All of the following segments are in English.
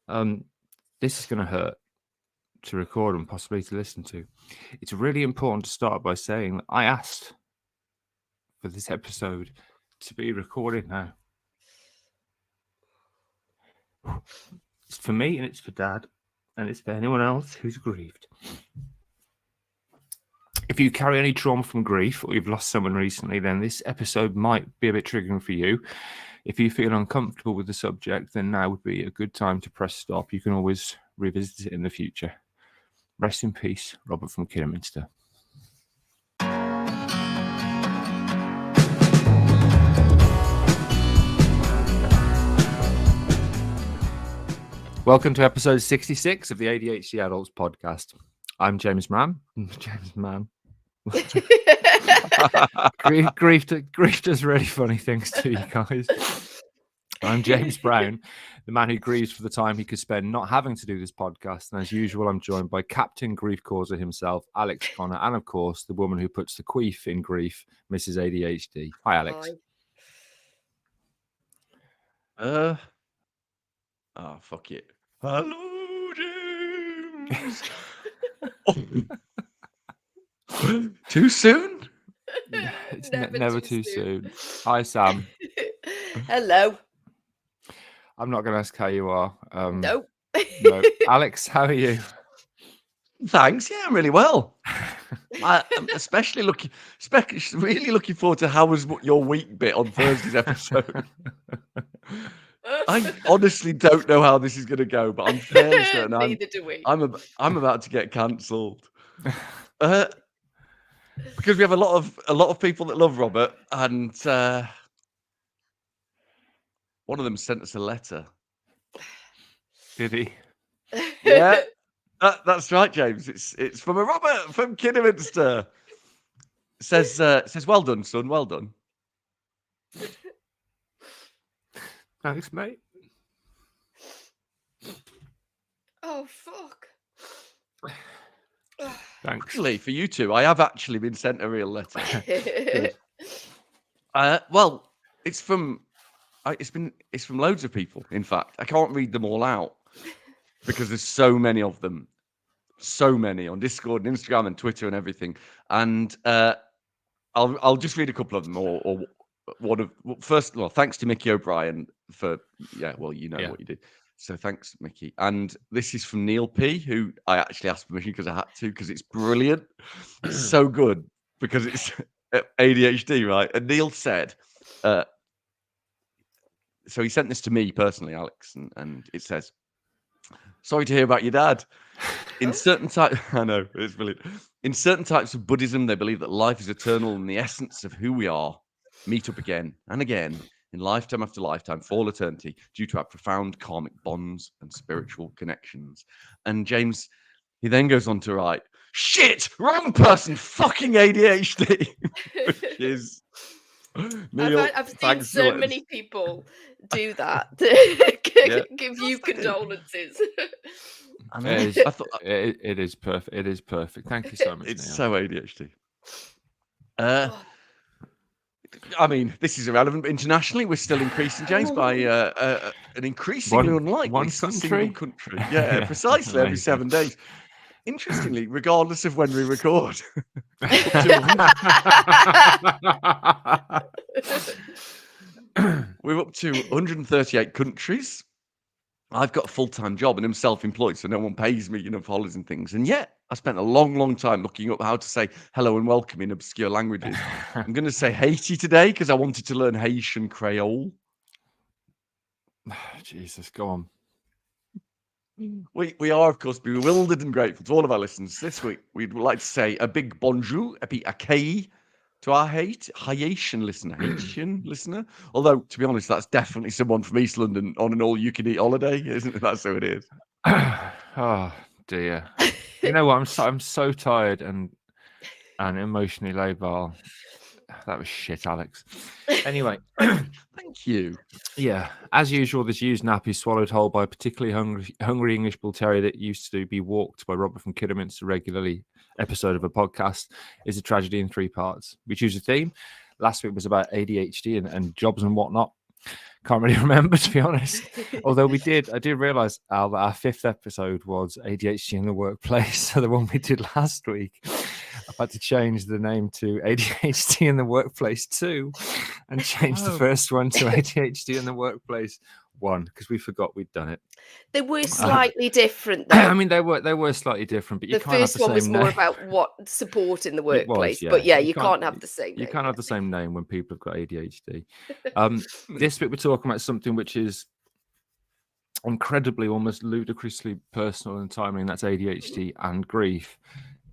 This is going to hurt to record and possibly to listen to. It's really important to start by saying that I asked for this episode to be recorded now. It's for me and it's for Dad and it's for anyone else who's grieved. If you carry any trauma from grief or you've lost someone recently, then this episode might be a bit triggering for you. If you feel uncomfortable with the subject, then now would be a good time to press stop. You can always revisit it in the future. Rest in peace, Robert from Kidderminster. Welcome to episode 66 of the ADHD Adults podcast. I'm James Mann. James Mann. grief does really funny things to you guys. I'm James Brown, the man who grieves for the time he could spend not having to do this podcast. And as usual, I'm joined by Captain Grief Causer himself, Alex Connor, and of course, the woman who puts the queef in grief, Mrs. ADHD. Hi, Alex. Hi. Oh, fuck it. Hello, James. Too soon? Yeah, it's never too soon. Hi, Sam. Hello. I'm not going to ask how you are. No. No. Alex, how are you? Thanks. Yeah, I'm really well. I'm really looking forward to how was your week bit on Thursday's episode. I honestly don't know how this is going to go, but I'm fairly certain Neither do we. I'm about to get cancelled. Because we have a lot of people that love Robert, and one of them sent us a letter. Did he? Yeah, that's right, James. It's from a Robert from Kidderminster. Says well done, son. Well done. Thanks, mate. Oh, fuck. Thanks. Actually, for you two, I have actually been sent a real letter. Well, it's from loads of people. In fact, I can't read them all out because there's so many of them, so many on Discord and Instagram and Twitter and everything. And I'll just read a couple of them, or one of first. Well, thanks to Mickey O'Brien for what you did. So thanks, Mickey. And this is from Neil P, who I actually asked permission because I had to, because it's brilliant. It's so good because it's ADHD, right? And Neil said, so he sent this to me personally, Alex, and it says, sorry to hear about your dad. In certain types, I know, it's brilliant. In certain types of Buddhism, they believe that life is eternal and the essence of who we are meet up again and again in lifetime after lifetime for all eternity due to our profound karmic bonds and spiritual connections. And James, he then goes on to write, shit, wrong person, fucking ADHD. Which is... Neil, I've seen so many people do that. Give you condolences. I mean, it is perfect. It is perfect. Thank you so much. It's Neil. so ADHD. I mean, this is irrelevant, but internationally, we're still increasing, James, by an increasingly unlikely single country. Yeah, precisely, every 7 days. Interestingly, regardless of when we record. We're up to 138 countries. I've got a full-time job and I'm self-employed, so no one pays me, for holidays and things. And yet, I spent a long, long time looking up how to say hello and welcome in obscure languages. I'm going to say Haiti today because I wanted to learn Haitian Creole. Jesus, go on. We are, of course, bewildered and grateful to all of our listeners. This week, we'd like to say a big bonjour, a big accueil to our Haitian listener. Although, to be honest, that's definitely someone from East London on an all-you-can-eat holiday, isn't it? That's who it is. Oh, dear. You know what? I'm so tired and emotionally labile. That was shit, Alex. Anyway. Thank you. Yeah. As usual, this used nappy swallowed whole by a particularly hungry English Bull Terrier that used to be walked by Robert from Kidderminster regularly episode of a podcast is a tragedy in 3 parts. We choose a theme. Last week was about ADHD and jobs and whatnot. Can't really remember, to be honest. Although I did realise, Al, that our 5th episode was ADHD in the workplace. So the one we did last week, I've had to change the name to ADHD in the workplace 2 and change the first one to ADHD in the workplace 1 because we forgot we'd done it. They were slightly different, though. I mean, they were slightly different, but you The can't have first the one was same more name. about what support in the It was, workplace. yeah. But yeah, you can't have the same You name. can't have the same name when people have got ADHD. This week we're talking about something which is incredibly, almost ludicrously personal and timely, and that's ADHD and grief.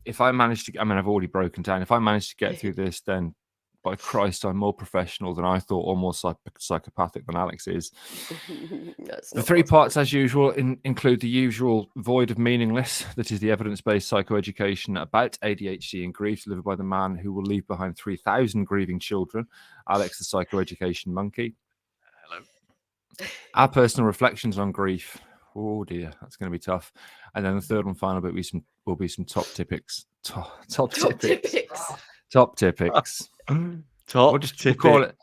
If I manage to, I've already broken down. If I manage to get through this, then by Christ, I'm more professional than I thought, or more psychopathic than Alex is. The 3 parts, as usual, include the usual void of meaningless, that is the evidence-based psychoeducation about ADHD and grief, delivered by the man who will leave behind 3,000 grieving children, Alex, the psychoeducation monkey. Hello. Our personal reflections on grief. Oh dear, that's going to be tough. And then the third and final bit will be some top tipics. Top tipics. Top tipics. We'll call it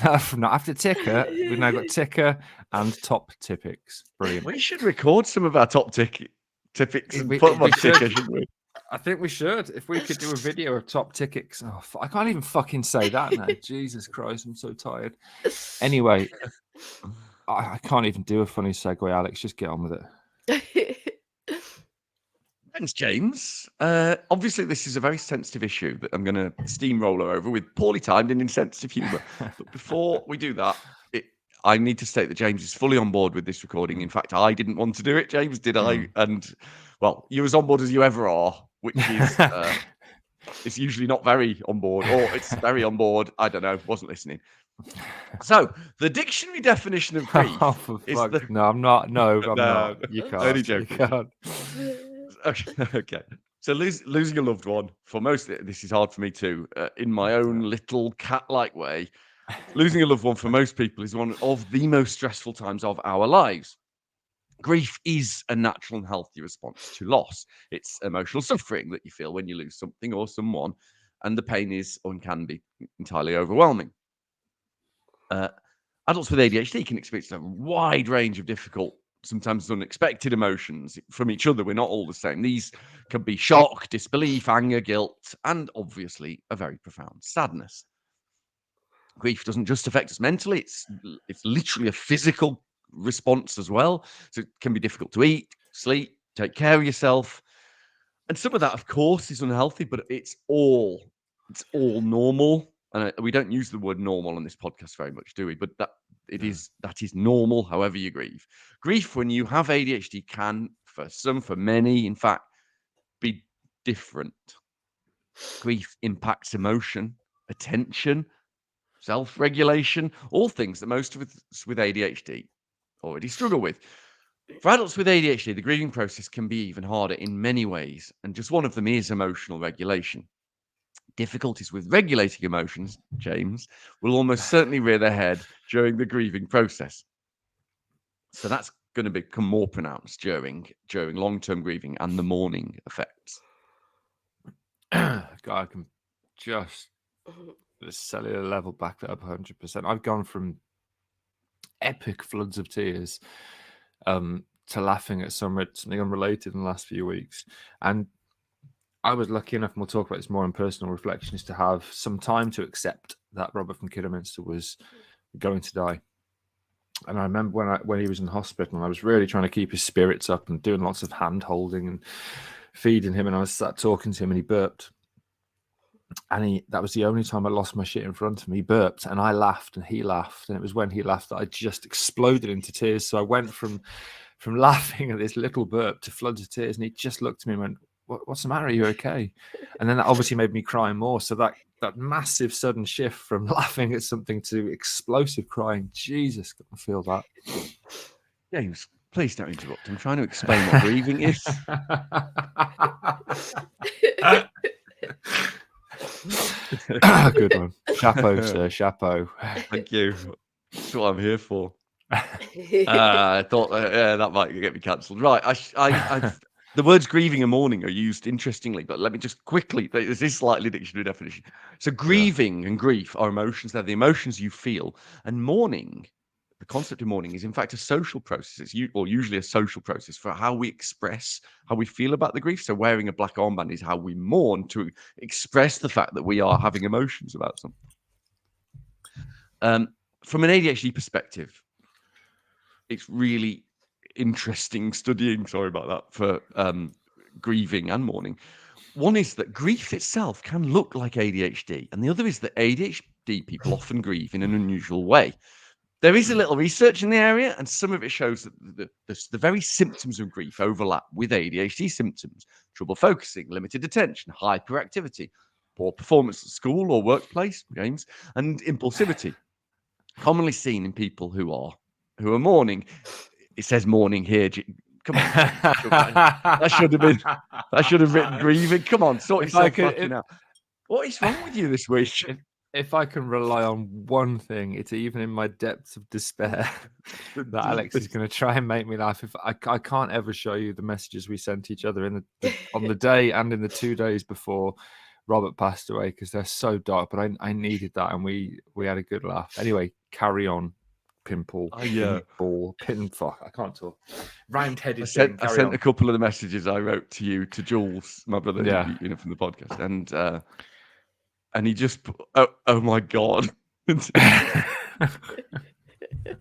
that from now. After ticker, we've now got ticker and top tipics. Brilliant. We should record some of our top tipics and put them on ticker, shouldn't we? I think we should. If we could do a video of top tickets. Oh, I can't even fucking say that now. Jesus Christ, I'm so tired. Anyway, I can't even do a funny segue, Alex. Just get on with it. Thanks, James. Obviously, this is a very sensitive issue that I'm going to steamroller over with poorly timed and insensitive humour. But before we do that, I need to state that James is fully on board with this recording. In fact, I didn't want to do it, James, did I? And, well, you're as on board as you ever are, which is it's usually not very on board, or it's very on board. I don't know, wasn't listening. So, the dictionary definition of grief is No, I'm not. No, I'm not. You can't. Only joking. You can't. Okay. So losing a loved one, for most, this is hard for me too, in my own little cat-like way, losing a loved one for most people is one of the most stressful times of our lives. Grief is a natural and healthy response to loss. It's emotional suffering that you feel when you lose something or someone, and the pain is or can be entirely overwhelming. Adults with ADHD can experience a wide range of difficult, sometimes unexpected emotions from each other. We're not all the same. These can be shock, disbelief, anger, guilt, and obviously a very profound sadness. Grief doesn't just affect us mentally. It's literally a physical response as well. So it can be difficult to eat, sleep, take care of yourself. And some of that, of course, is unhealthy, but it's all normal. And we don't use the word normal on this podcast very much, do we? But that is normal, however you grieve. Grief, when you have ADHD, can, for some, for many, in fact, be different. Grief impacts emotion, attention, self-regulation, all things that most of us with ADHD already struggle with. For adults with ADHD, the grieving process can be even harder in many ways, and just one of them is emotional regulation. Difficulties with regulating emotions, James, will almost certainly rear their head during the grieving process. So that's going to become more pronounced during long-term grieving and the mourning effects. God, I can just the cellular level back that up 100%. I've gone from epic floods of tears to laughing at something unrelated in the last few weeks. And I was lucky enough, and we'll talk about this more in personal reflection, is to have some time to accept that Robert from Kidderminster was going to die. And I remember when he was in hospital, and I was really trying to keep his spirits up and doing lots of hand holding and feeding him, and I was sat talking to him, and he burped. And that was the only time I lost my shit in front of me. He burped, and I laughed, and he laughed, and it was when he laughed that I just exploded into tears. So I went from laughing at this little burp to floods of tears, and he just looked at me and went, "What's the matter? Are you okay?" And then that obviously made me cry more. So that massive sudden shift from laughing at something to explosive crying, Jesus, I feel that. James, please don't interrupt. I'm trying to explain what grieving is. Good one. Chapeau, sir. Chapeau. Thank you. That's what I'm here for. I thought that might get me cancelled. Right. The words grieving and mourning are used interestingly, but let me just quickly, this is slightly dictionary definition. So grieving and grief are emotions. They're the emotions you feel. And mourning the concept of mourning is in fact a social process. It's usually a social process for how we express how we feel about the grief. So wearing a black armband is how we mourn, to express the fact that we are having emotions about something. From an ADHD perspective, it's really interesting studying, sorry about that, for grieving and mourning. One is that grief itself can look like ADHD, and the other is that ADHD people often grieve in an unusual way. There is a little research in the area, and some of it shows that the very symptoms of grief overlap with ADHD symptoms: trouble focusing, limited attention, hyperactivity, poor performance at school or workplace, games, and impulsivity, commonly seen in people who are mourning. It says mourning here. Come on, that should have written grieving. Come on, sort yourself out. What is wrong with you this week? If I can rely on one thing, it's even in my depths of despair that Alex is going to try and make me laugh. If I can't ever show you the messages we sent each other on the day and in the 2 days before Robert passed away, because they're so dark. But I needed that, and we had a good laugh. Anyway, carry on. Pimple, pinfall. I can't talk. Round-headed. I sent a couple of the messages I wrote to you to Jules, my brother, from the podcast, and he just, oh my god. And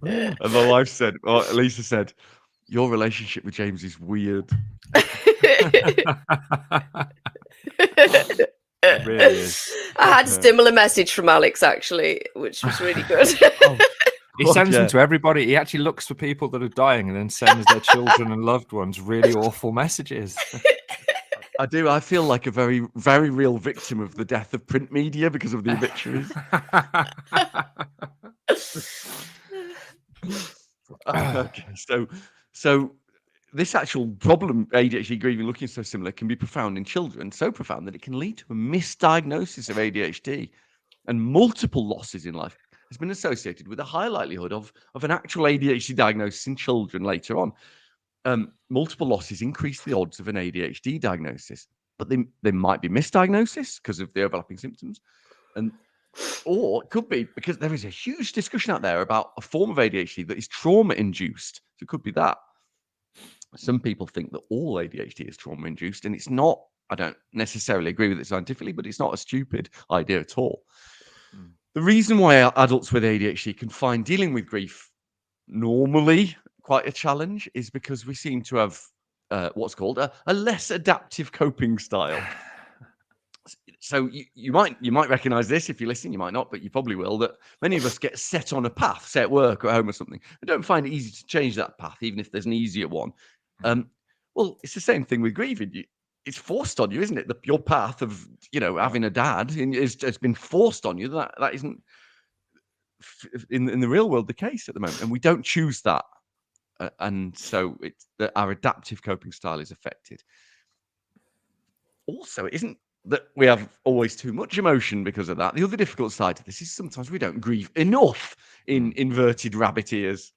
my wife said, or Lisa said, your relationship with James is weird. It really is. I had a similar message from Alex, actually, which was really good. He sends them to everybody. He actually looks for people that are dying and then sends their children and loved ones really awful messages. I do. I feel like a very, very real victim of the death of print media because of the obituaries. Okay, so this actual problem, ADHD grieving looking so similar, can be profound in children, so profound that it can lead to a misdiagnosis of ADHD, and multiple losses in life has been associated with a high likelihood of an actual ADHD diagnosis in children later on. Multiple losses increase the odds of an ADHD diagnosis, but they might be misdiagnosis because of the overlapping symptoms, or it could be because there is a huge discussion out there about a form of ADHD that is trauma-induced. So it could be that. Some people think that all ADHD is trauma-induced, and it's not. I don't necessarily agree with it scientifically, but it's not a stupid idea at all. The reason why adults with ADHD can find dealing with grief normally quite a challenge is because we seem to have what's called a less adaptive coping style. So you might recognize this if you listen, you might not, but you probably will, that many of us get set on a path, say at work or at home or something, and don't find it easy to change that path, even if there's an easier one. Well, it's the same thing with grieving. It's forced on you, isn't it? Your path of, having a dad has been forced on you. That isn't in the real world the case at the moment, and we don't choose that. And so it's that our adaptive coping style is affected. Also, it isn't that we have always too much emotion because of that. The other difficult side to this is sometimes we don't grieve enough, in inverted rabbit ears.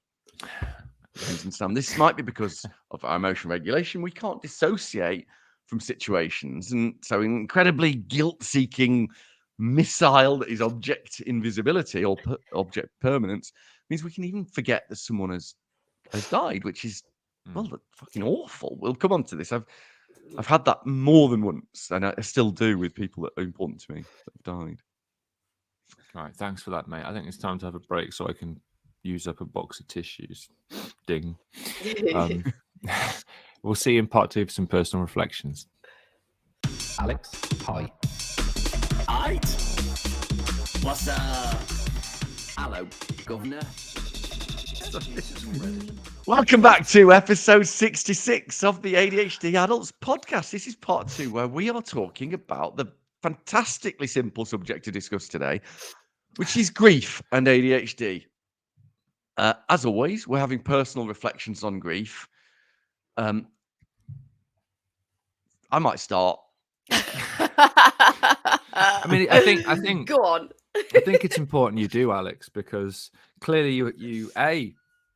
And Sam, this might be because of our emotion regulation. We can't dissociate from situations, and so incredibly guilt-seeking missile that is object invisibility or object permanence means we can even forget that someone has died, which is fucking awful. We'll come on to this. I've had that more than once, and I still do with people that are important to me that have died. All right, thanks for that, mate. I think it's time to have a break so I can use up a box of tissues. Ding. We'll see you in part 2 for some personal reflections. Alex, hi. Aight. What's up? Hello, Governor. Welcome back to episode 66 of the ADHD Adults podcast. This is part 2, where we are talking about the fantastically simple subject to discuss today, which is grief and ADHD. As always, we're having personal reflections on grief. I might start. I mean, I think. Go on. I think it's important you do, Alex, because clearly you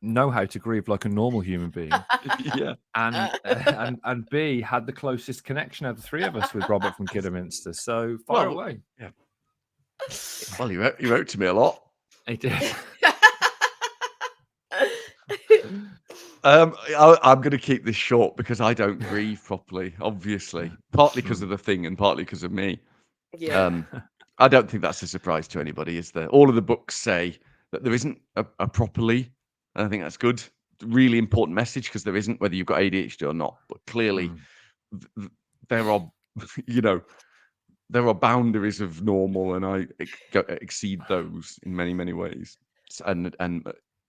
know how to grieve like a normal human being. Yeah. And B, had the closest connection of the three of us with Robert from Kidderminster. So far away. Yeah. Well, he wrote to me a lot. He did. I'm going to keep this short because I don't grieve properly, obviously. Partly because of the thing and partly because of me. Yeah. I don't think that's a surprise to anybody, is there? All of the books say that there isn't a properly, and I think that's good. Really important message, because there isn't, whether you've got ADHD or not. But clearly, there are, there are boundaries of normal, and I exceed those in many, many ways. And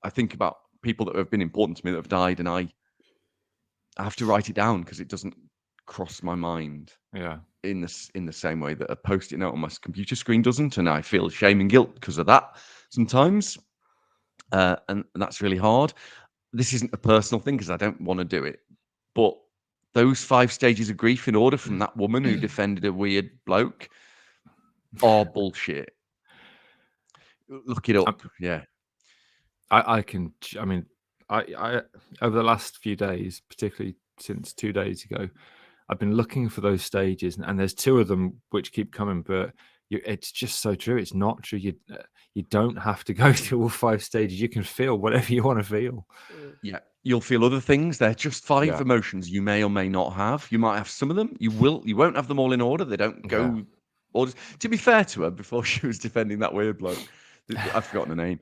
I think about people that have been important to me that have died, and I have to write it down because it doesn't cross my mind Yeah. in the same way that a post-it note on my computer screen doesn't, and I feel shame and guilt because of that sometimes, and that's really hard. This isn't a personal thing because I don't want to do it, but those 5 stages of grief in order from that woman who defended a weird bloke are bullshit. Look it up. Yeah. I mean, I over the last few days, particularly since 2 days ago, I've been looking for those stages, and there's 2 of them which keep coming, but it's just so true. It's not true. You don't have to go through all 5 stages. You can feel whatever you want to feel. Yeah, you'll feel other things. They're just 5 Yeah. emotions you may or may not have. You might have some of them. You won't have them all in order. They don't go orders. To be fair to her, before she was defending that weird bloke, I've forgotten her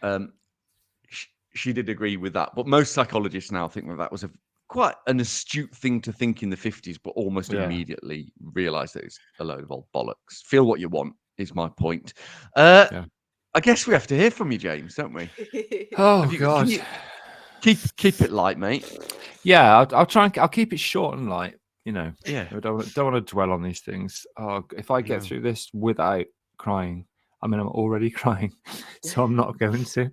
name. She did agree with that, but most psychologists now think that was quite an astute thing to think in the 50s, but almost immediately realize that it's a load of old bollocks. Feel what you want is my point. I guess we have to hear from you, James, don't we? Oh God. Keep it light, mate. Yeah, I'll try and I'll keep it short and light. Yeah. I don't want to dwell on these things. If I get through this without crying, I mean, I'm already crying, so I'm not going to.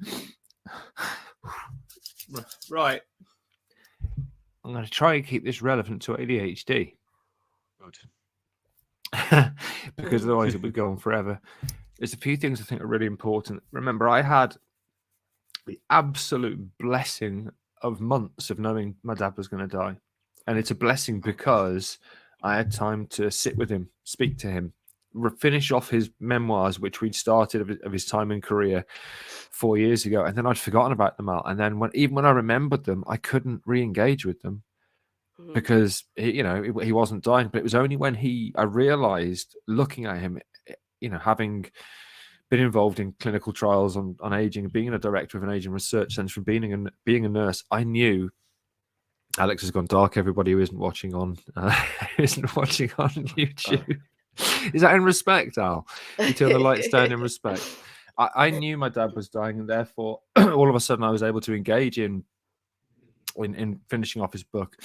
Right. I'm going to try and keep this relevant to ADHD. Good. Because otherwise it would go on forever. There's a few things I think are really important. Remember, I had the absolute blessing of months of knowing my dad was going to die. And it's a blessing because I had time to sit with him, speak to him, finish off his memoirs, which we'd started of his time in Korea 4 years ago. And then I'd forgotten about them all. And then even when I remembered them, I couldn't re-engage with them because, he wasn't dying. But it was only when I realized, looking at him, having been involved in clinical trials on aging, being a director of an aging research centre, being a nurse, I knew. Alex has gone dark. Everybody who isn't watching on YouTube. Is that in respect, Al? You turn the lights down in respect. I knew my dad was dying, and therefore, all of a sudden, I was able to engage in finishing off his book.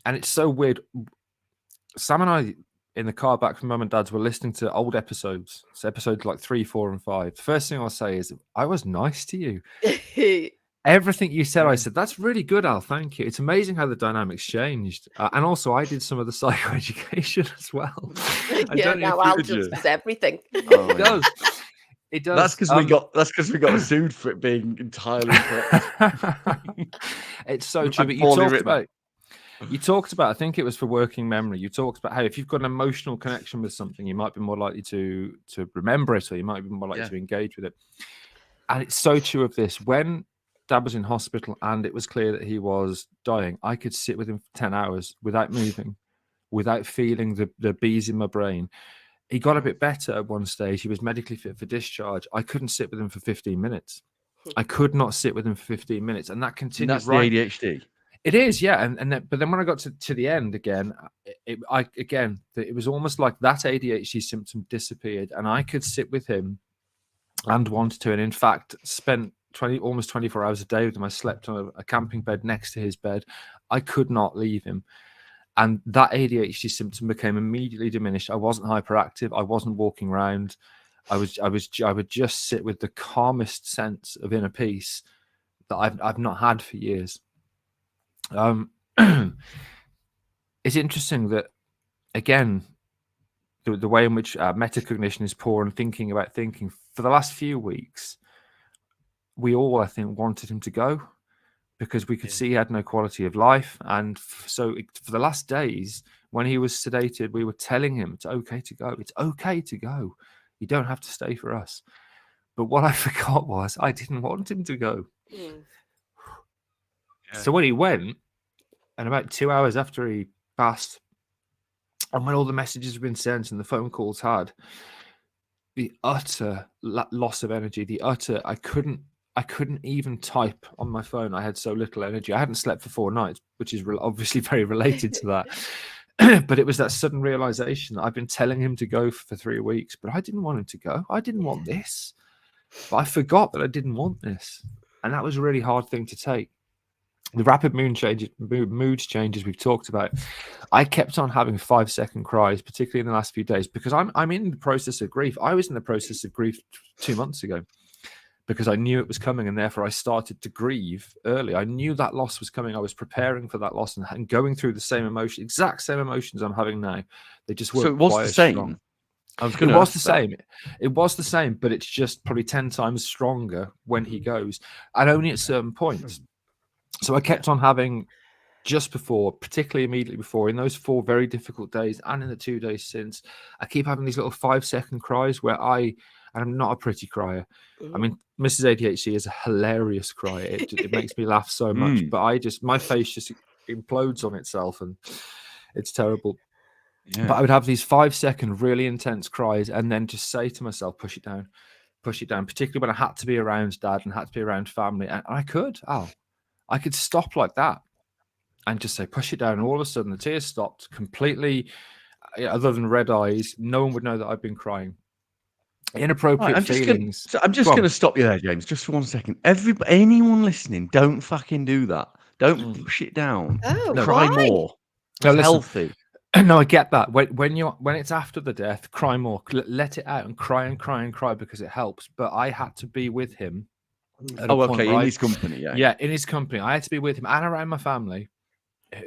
And it's so weird. Sam and I, in the car back from Mum and Dad's, were listening to old episodes. So episodes like 3, 4, and 5. The first thing I'll say is, I was nice to you. Everything you said, I said, that's really good, Al. Thank you. It's amazing how the dynamics changed. And also, I did some of the psychoeducation as well. Now Al just does everything. It does. It does. That's because we got sued for it being entirely correct. It's so true. But you talked about, I think it was for working memory. You talked about how if you've got an emotional connection with something, you might be more likely to remember it, or you might be more likely to engage with it. And it's so true of this. When Dad was in hospital and it was clear that he was dying, I could sit with him for 10 hours without moving, without feeling the bees in my brain. He got a bit better at one stage. He was medically fit for discharge. I couldn't sit with him for 15 minutes. I could not sit with him for 15 minutes. And that continued. And that's the ADHD. It is, yeah. But then when I got to the end again, it was almost like that ADHD symptom disappeared, and I could sit with him and wanted to. And in fact, spent almost 24 hours a day with him. I slept on a camping bed next to his bed. I could not leave him. And that ADHD symptom became immediately diminished. I wasn't hyperactive. I wasn't walking around. I would just sit with the calmest sense of inner peace that I've not had for years. It's interesting that, again, the way in which metacognition is poor and thinking about thinking, for the last few weeks, we all, I think, wanted him to go because we could see he had no quality of life. And so for the last days, when he was sedated, we were telling him it's okay to go. It's okay to go. You don't have to stay for us. But what I forgot was I didn't want him to go. So when he went, and about 2 hours after he passed, and when all the messages had been sent and the phone calls had, the utter loss of energy, I couldn't even type on my phone. I had so little energy. I hadn't slept for 4 nights, which is obviously very related to that. But it was that sudden realization that I've been telling him to go for 3 weeks, but I didn't want him to go. I didn't want this. But I forgot that I didn't want this. And that was a really hard thing to take. The rapid mood changes we've talked about. I kept on having 5-second cries, particularly in the last few days, because I'm in the process of grief. I was in the process of grief 2 months ago because I knew it was coming, and therefore I started to grieve early. I knew that loss was coming. I was preparing for that loss and going through the same emotion, exact same emotions I'm having now. They just weren't So it was quite the as same. strong. It was the same. It was the same, but it's just probably 10 times stronger when he goes, and only at certain points. So I kept on having, just before, particularly immediately before, in those 4 very difficult days and in the 2 days since, I keep having these little 5-second cries where and I'm not a pretty crier. I mean, Mrs. ADHD is a hilarious crier. It makes me laugh so much, but my face just implodes on itself and it's terrible. Yeah. But I would have these 5-second really intense cries and then just say to myself, push it down, particularly when I had to be around Dad and had to be around family. And I could stop like that and just say, push it down. And all of a sudden, the tears stopped completely. Other than red eyes, no one would know that I've been crying. Inappropriate feelings. I'm just going to stop you there, James, just for 1 second. Anyone listening, don't fucking do that. Don't push it down. Oh, cry why? more. No, It's listen. healthy. No, I get that. When it's after the death, cry more. Let it out and cry and cry and cry because it helps. But I had to be with him. In his company, yeah, in his company. I had to be with him and around my family.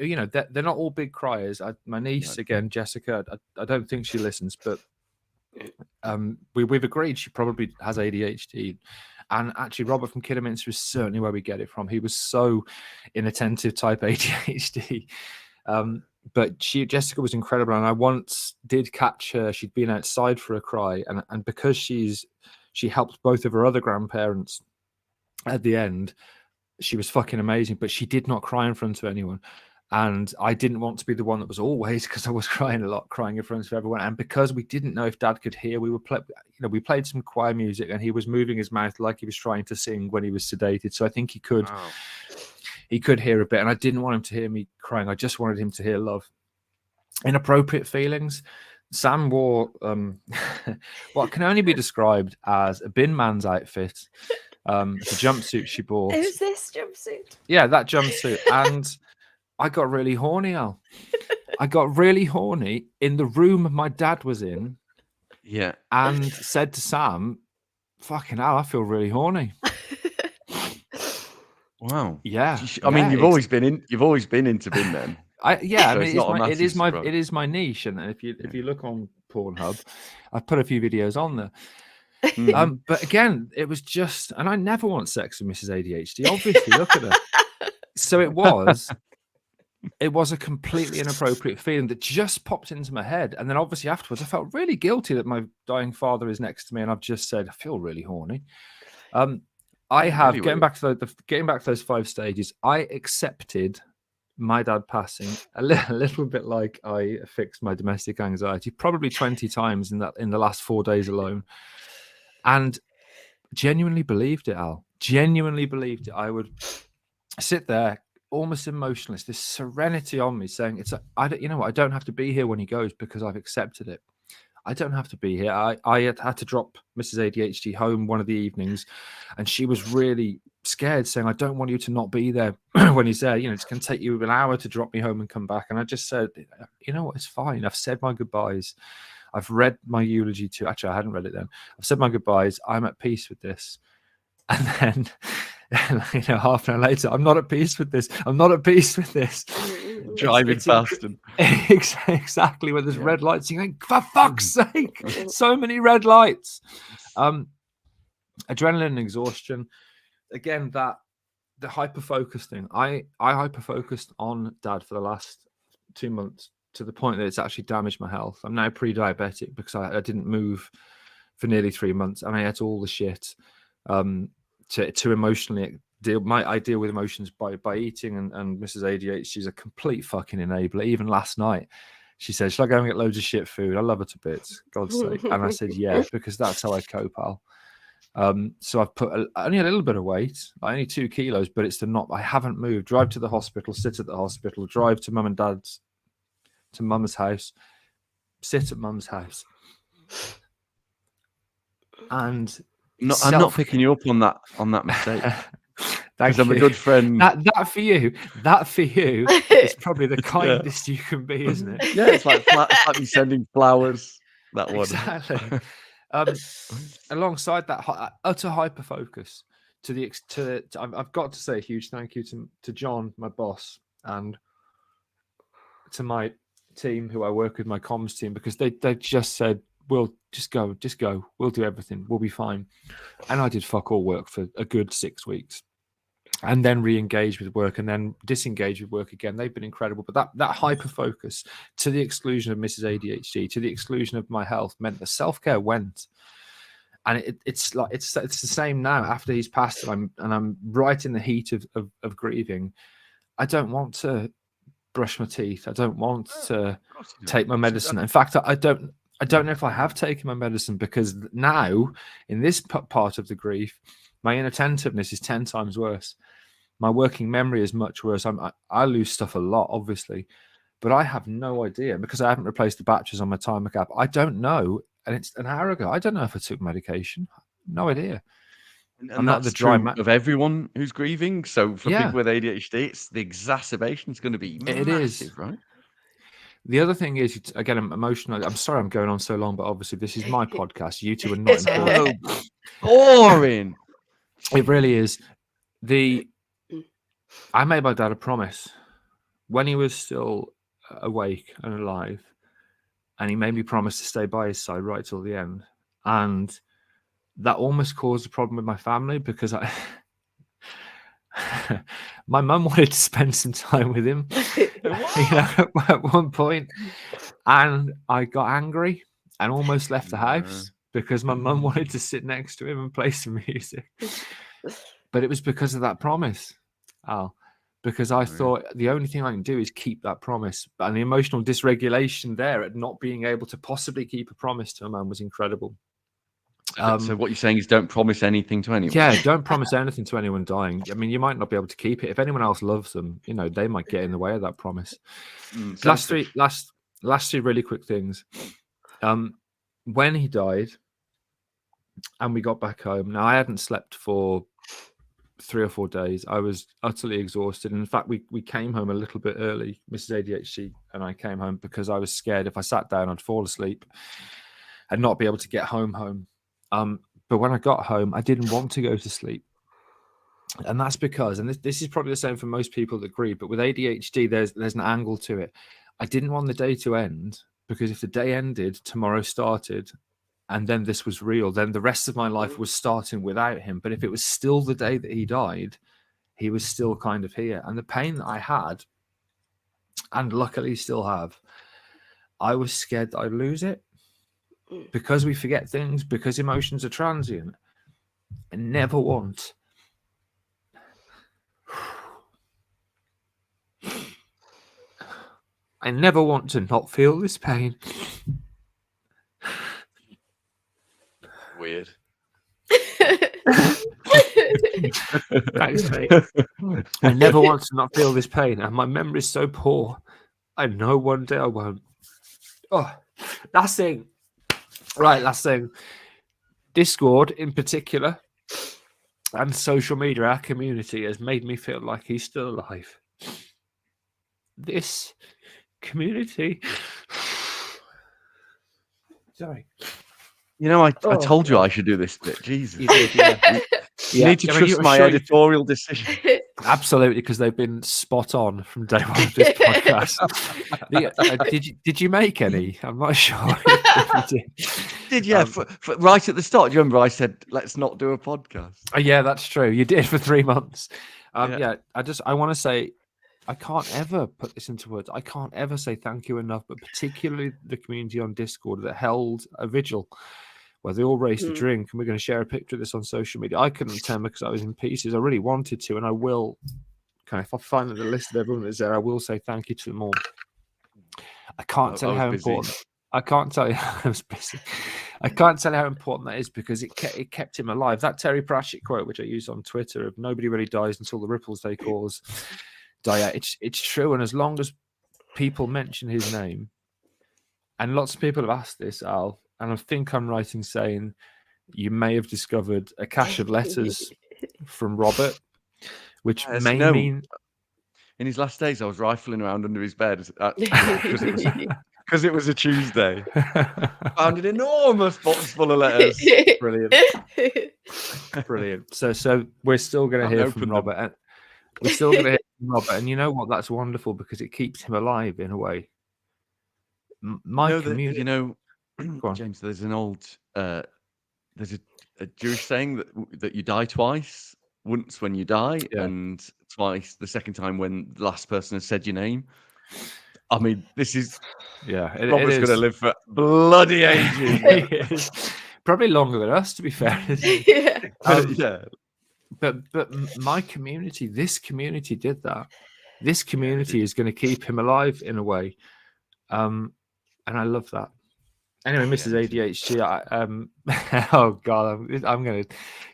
You know, they're not all big criers. My niece, again, Jessica, I don't think she listens, but we've agreed she probably has ADHD. And actually, Robert from Kidderminster is certainly where we get it from. He was so inattentive type ADHD. But Jessica was incredible, and I once did catch her. She'd been outside for a cry, and because she helped both of her other grandparents at the end, she was fucking amazing. But she did not cry in front of anyone, and I didn't want to be the one that was always, because I was crying a lot, crying in front of everyone. And because we didn't know if Dad could hear, we played some choir music, and he was moving his mouth like he was trying to sing when he was sedated. So I think he could. Wow. He could hear a bit, and I didn't want him to hear me crying. I just wanted him to hear love. Inappropriate feelings. Sam wore what can only be described as a bin man's outfit. The jumpsuit she bought. Who's this jumpsuit? Yeah, that jumpsuit. And I got really horny, Al. I got really horny in the room my dad was in. Yeah. And said to Sam, fucking hell, I feel really horny. Wow. Yeah. I mean, you've always been into bin men. I So mean, it is my niche, and if you look on Pornhub, I've put a few videos on there. But again, it was just, and I never want sex with Mrs. ADHD. Obviously, look at her. So it was a completely inappropriate feeling that just popped into my head, and then obviously afterwards, I felt really guilty that my dying father is next to me, and I've just said I feel really horny. I have getting back to those 5 stages. I accepted my dad passing a little bit like I fixed my domestic anxiety, probably 20 times in the last 4 days alone, and genuinely believed it. Al, genuinely believed it. I would sit there almost emotionless, this serenity on me, saying, I don't have to be here when he goes because I've accepted it. I don't have to be here. I had to drop Mrs. ADHD home one of the evenings, and she was really scared, saying, I don't want you to not be there when he's there. You know, it's going to take you an hour to drop me home and come back. And I just said, you know what, it's fine. I've said my goodbyes. I've read my eulogy too. Actually, I hadn't read it then. I've said my goodbyes. I'm at peace with this. And then, half an hour later, I'm not at peace with this. I'm not at peace with this. Driving fast. Exactly, when there's red lights, you're going, for fuck's sake, so many red lights. Adrenaline and exhaustion. Again, the hyper-focus thing. I hyper-focused on Dad for the last 2 months to the point that it's actually damaged my health. I'm now pre-diabetic because I didn't move for nearly 3 months, and I ate all the shit to emotionally deal with emotions by eating, and Mrs. ADHD is a complete fucking enabler. Even last night, she said, "Shall I go and get loads of shit food? I love her to bits, God's sake." And I said, "Yeah," because that's how I cope, Al. So I've put only a little bit of weight, only 2 kilos, but it's I haven't moved. Drive to the hospital, sit at the hospital, drive to mum and dad's, to mum's house, sit at mum's house. And I'm not picking you up on that mistake. Thank I'm you. a good friend. That for you is probably the kindest you can be, isn't it? Yeah, it's like me sending flowers. That one. Exactly. Alongside that utter hyper focus I've got to say a huge thank you to John, my boss, and to my team who I work with, my comms team, because they just said, "We'll just go, we'll do everything, we'll be fine." And I did fuck all work for a good 6 weeks, and then re-engage with work, and then disengage with work again. They've been incredible, but that hyper focus, to the exclusion of Mrs. ADHD, to the exclusion of my health, meant that self-care went. And it's the same now after he's passed, and I'm right in the heat of grieving. I don't want to brush my teeth. I don't want to take my medicine. In fact, I don't know if I have taken my medicine, because now in this part of the grief, my inattentiveness is 10 times worse. My working memory is much worse. I lose stuff a lot, obviously, but I have no idea, because I haven't replaced the batteries on my timer cap. I don't know. And it's an hour ago. I don't know if I took medication. No idea. And I'm that's not the true of everyone who's grieving. So for Yeah. people with ADHD, it's the exacerbation is going to be It massive, is. right? The other thing is, again, I'm emotional. I'm sorry I'm going on so long, but obviously this is my podcast. You two are not important. So boring. It really is. I made my dad a promise when he was still awake and alive, and he made me promise to stay by his side right till the end. And that almost caused a problem with my family, because my mum wanted to spend some time with him at one point, and I got angry and almost left the house because my mum wanted to sit next to him and play some music. But it was because of that promise, Al, because I thought the only thing I can do is keep that promise. And the emotional dysregulation there at not being able to possibly keep a promise to a man was incredible. So what you're saying is, don't promise anything to anyone. Yeah, don't promise anything to anyone dying. I mean, you might not be able to keep it. If anyone else loves them, they might get in the way of that promise. Last three really quick things. When he died and we got back home, now I hadn't slept for 3 or 4 days. I was utterly exhausted. And in fact, we came home a little bit early. Mrs. ADHD and I came home because I was scared if I sat down, I'd fall asleep and not be able to get home. But when I got home, I didn't want to go to sleep. And that's because, and this is probably the same for most people that grieve, but with ADHD, there's an angle to it. I didn't want the day to end, because if the day ended, tomorrow started, and then this was real, then the rest of my life was starting without him. But if it was still the day that he died, he was still kind of here. And the pain that I had, and luckily still have, I was scared that I'd lose it. Because we forget things, because emotions are transient. I never want to not feel this pain. Weird. Thanks, mate. I never want to not feel this pain, and my memory is so poor. I know one day I won't. Oh, last thing. Discord in particular, and social media, our community, has made me feel like he's still alive. This community. Sorry. I told you I should do this bit. Jesus. You did, yeah. You need to trust my editorial decision. Absolutely, because they've been spot on from day one of this podcast. Did you make any? I'm not sure if you did. For right at the start. Do you remember I said, let's not do a podcast? Yeah, that's true. You did for 3 months. I want to say, I can't ever put this into words. I can't ever say thank you enough, but particularly the community on Discord that held a vigil where they all raced a Mhm. drink and we're going to share a picture of this on social media. I couldn't attend because I was in pieces. I really wanted to, and I will. If I find the list of everyone that's there, I will say thank you to them all. I can't tell you how important. I can't tell you. I was busy. I can't tell you how important that is because it kept him alive. That Terry Pratchett quote, which I used on Twitter, of nobody really dies until the ripples they cause die out. It's true, and as long as people mention his name, and lots of people have asked this, Al, and I think I'm right in saying you may have discovered a cache of letters from Robert, which may mean. In his last days, I was rifling around under his bed because it was a Tuesday. Found an enormous box full of letters. Brilliant. Brilliant. So we're still going to hear from Robert. And we're still going to hear from Robert. And you know what? That's wonderful because it keeps him alive in a way. My community. James, there's an old, there's a Jewish saying that you die twice. Once when you die, and twice the second time when the last person has said your name. I mean, this is Robert's going to live for bloody ages. Probably longer than us, to be fair. But my community, this community did that. This community is going to keep him alive in a way, and I love that. Anyway, Mrs. ADHD, oh God, I'm going to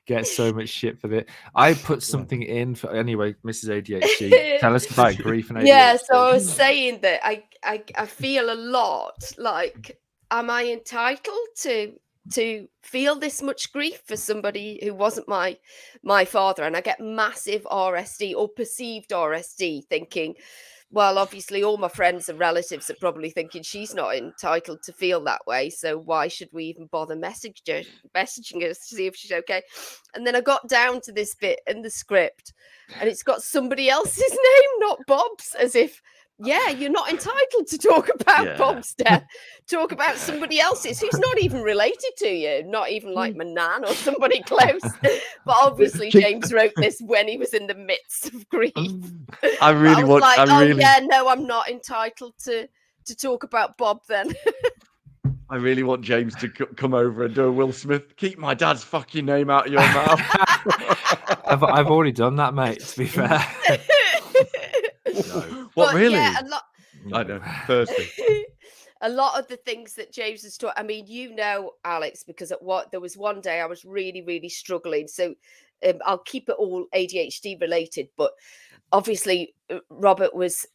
get so much shit for it. I put something in for, anyway, Mrs. ADHD, tell us about grief and ADHD. Yeah, so I was saying that I feel a lot like, am I entitled to feel this much grief for somebody who wasn't my father? And I get massive RSD or perceived RSD, thinking, well, obviously all my friends and relatives are probably thinking she's not entitled to feel that way, so why should we even bother messaging her to see if she's okay? And then I got down to this bit in the script and it's got somebody else's name, not Bob's, as if, yeah, you're not entitled to talk about Bob's death. Talk about somebody else's who's not even related to you, not even like my nan or somebody close. But obviously, James wrote this when he was in the midst of grief. I really want. Like, I'm not entitled to talk about Bob then. I really want James to come over and do a Will Smith. Keep my dad's fucking name out of your mouth. I've already done that, mate. To be fair. No. What, really? Yeah, I know. Thursday. A lot of the things that James has taught. I mean, Alex, because there was one day I was really, really struggling. So I'll keep it all ADHD related. But obviously, Robert was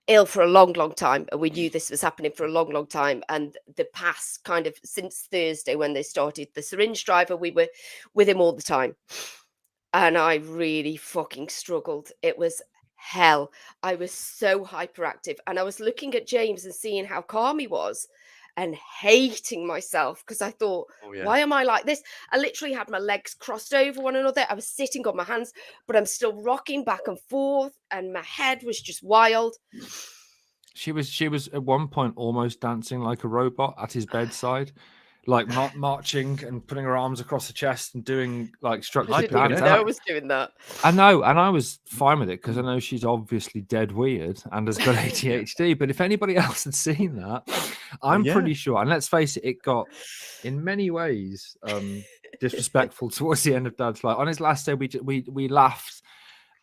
ill for a long, long time, and we knew this was happening for a long, long time. And the past kind of since Thursday when they started the syringe driver, we were with him all the time. And I really fucking struggled. It was hell. I was so hyperactive, and I was looking at James and seeing how calm he was and hating myself because I thought, why am I like this? I literally had my legs crossed over one another. I was sitting on my hands, but I'm still rocking back and forth, and my head was just wild. She was at one point almost dancing like a robot at his bedside, like marching and putting her arms across the chest and doing like structured dance. I didn't know I was doing that. I know, and I was fine with it because I know she's obviously dead weird and has got ADHD. But if anybody else had seen that, I'm pretty sure. And let's face it got in many ways disrespectful towards the end of Dad's life. On his last day, we laughed,